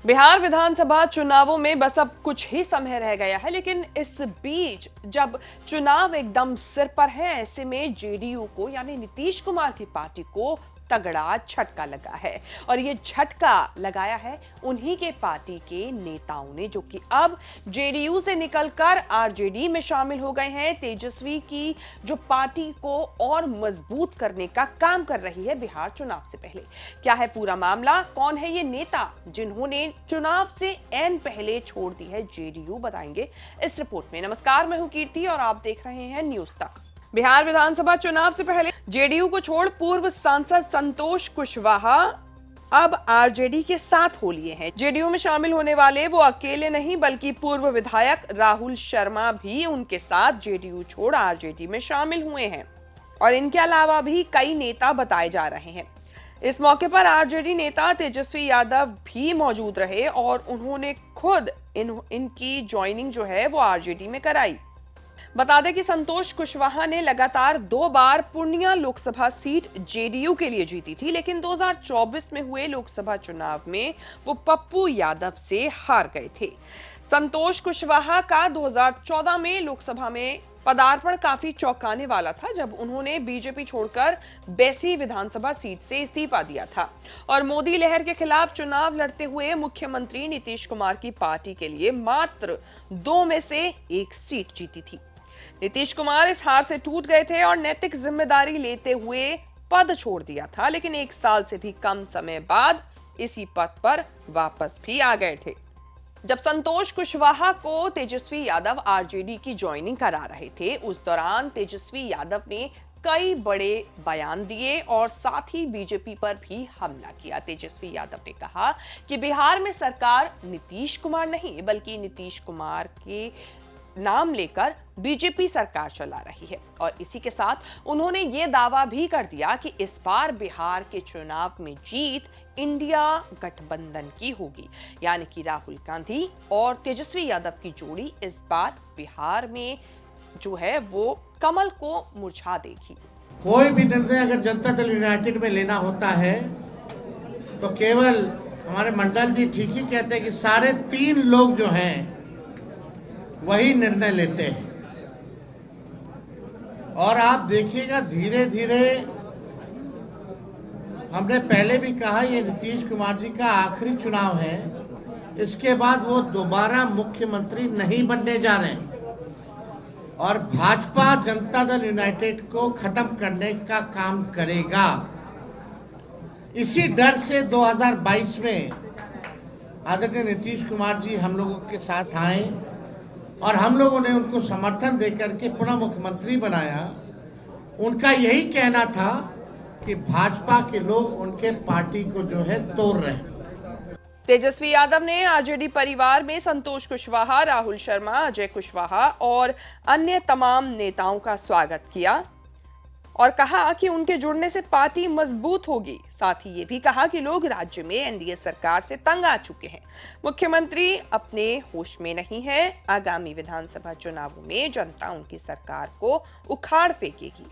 बिहार विधानसभा चुनावों में बस अब कुछ ही समय रह गया है, लेकिन इस बीच जब चुनाव एकदम सिर पर है, ऐसे में जेडीयू को यानी नीतीश कुमार की पार्टी को तगड़ा झटका लगा है। और ये झटका लगाया है उन्हीं के पार्टी के नेताओं ने, जो कि अब जेडीयू से निकलकर आरजेडी में शामिल हो गए हैं। तेजस्वी की जो पार्टी को और मजबूत करने का काम कर रही है बिहार चुनाव से पहले। क्या है पूरा मामला, कौन है ये नेता जिन्होंने चुनाव से ऐन पहले छोड़ दी है जेडीयू, बताएंगे इस रिपोर्ट में। नमस्कार, मैं हूं कीर्ति और आप देख रहे हैं न्यूज तक। बिहार विधानसभा चुनाव से पहले जेडीयू को छोड़ पूर्व सांसद संतोष कुशवाहा अब आरजेडी के साथ हो लिए हैं। जेडीयू में शामिल होने वाले वो अकेले नहीं, बल्कि पूर्व विधायक राहुल शर्मा भी उनके साथ जेडीयू छोड़ आरजेडी में शामिल हुए हैं। और इनके अलावा भी कई नेता बताए जा रहे हैं। इस मौके पर आरजेडी नेता तेजस्वी यादव भी मौजूद रहे और उन्होंने खुद इनकी ज्वाइनिंग जो है वो आरजेडी में कराई। बता दें कि संतोष कुशवाहा ने लगातार 2 बार पूर्णिया लोकसभा सीट जेडीयू के लिए जीती थी, लेकिन 2024 में हुए लोकसभा चुनाव में वो पप्पू यादव से हार गए थे। संतोष कुशवाहा का 2014 में लोकसभा में पदार्पण काफी चौंकाने वाला था, जब उन्होंने बीजेपी छोड़कर बैसी विधानसभा सीट से इस्तीफा दिया था और मोदी लहर के खिलाफ चुनाव लड़ते हुए मुख्यमंत्री नीतीश कुमार की पार्टी के लिए मात्र 2 में से 1 सीट जीती थी। नीतीश कुमार इस हार से टूट गए थे और नैतिक जिम्मेदारी लेते हुए पद छोड़ दिया था, लेकिन 1 साल से भी कम समय बाद इसी पद पर वापस भी आ गए थे। जब संतोष कुशवाहा को तेजस्वी यादव आरजेडी की ज्वाइनिंग करा रहे थे, उस दौरान तेजस्वी यादव ने कई बड़े बयान दिए और साथ ही बीजेपी पर भी हमला किया। तेजस्वी यादव ने कहा कि बिहार में सरकार नीतीश कुमार नहीं, बल्कि नीतीश कुमार के नाम लेकर बीजेपी सरकार चला रही है। और इसी के साथ उन्होंने ये दावा भी कर दिया कि इस बार बिहार के चुनाव में जीत इंडिया गठबंधन की होगी, यानी कि राहुल गांधी और तेजस्वी यादव की जोड़ी इस बार बिहार में जो है वो कमल को मुरझा देगी। कोई भी निर्णय अगर जनता दल यूनाइटेड में लेना होता है तो केवल हमारे मंडल जी ठीक ही कहते हैं कि 3.5 लोग जो हैं वही निर्णय लेते हैं। और आप देखिएगा धीरे धीरे, हमने पहले भी कहा ये नीतीश कुमार जी का आखिरी चुनाव है, इसके बाद वो दोबारा मुख्यमंत्री नहीं बनने जा रहे हैं और भाजपा जनता दल यूनाइटेड को खत्म करने का काम करेगा। इसी डर से 2022 में आदरणीय नीतीश कुमार जी हम लोगों के साथ आए और हम लोगों ने उनको समर्थन देकर के पुनः मुख्यमंत्री बनाया। उनका यही कहना था कि भाजपा के लोग उनके पार्टी को जो है तोड़ रहे हैं। तेजस्वी यादव ने आरजेडी परिवार में संतोष कुशवाहा, राहुल शर्मा, अजय कुशवाहा और अन्य तमाम नेताओं का स्वागत किया और कहा कि उनके जुड़ने से पार्टी मजबूत होगी। साथ ही ये भी कहा कि लोग राज्य में एनडीए सरकार से तंग आ चुके हैं, मुख्यमंत्री अपने होश में नहीं है। आगामी विधानसभा चुनावों में जनता उनकी सरकार को उखाड़ फेंकेगी।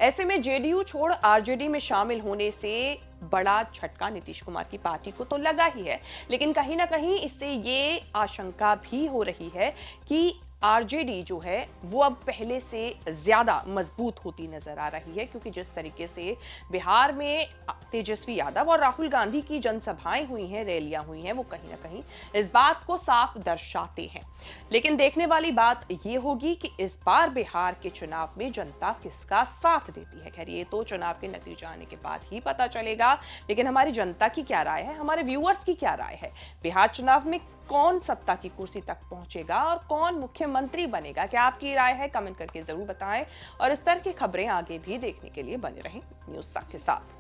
ऐसे में जेडीयू छोड़ आरजेडी में शामिल होने से बड़ा झटका नीतीश कुमार की पार्टी को तो लगा ही है, लेकिन कहीं ना कहीं इससे ये आशंका भी हो रही है कि आरजेडी जो है वो अब पहले से ज्यादा मजबूत होती नजर आ रही है, क्योंकि जिस तरीके से बिहार में तेजस्वी यादव और राहुल गांधी की जनसभाएं हुई हैं, रैलियां हुई हैं, वो कहीं ना कहीं इस बात को साफ दर्शाते हैं। लेकिन देखने वाली बात ये होगी कि इस बार बिहार के चुनाव में जनता किसका साथ देती है। खैर, ये तो चुनाव के नतीजे आने के बाद ही पता चलेगा, लेकिन हमारी जनता की क्या राय है, हमारे व्यूअर्स की क्या राय है, बिहार चुनाव में कौन सत्ता की कुर्सी तक पहुंचेगा और कौन मुख्यमंत्री बनेगा, क्या आपकी राय है, कमेंट करके जरूर बताएं। और इस तरह की खबरें आगे भी देखने के लिए बने रहें न्यूज़ तक के साथ।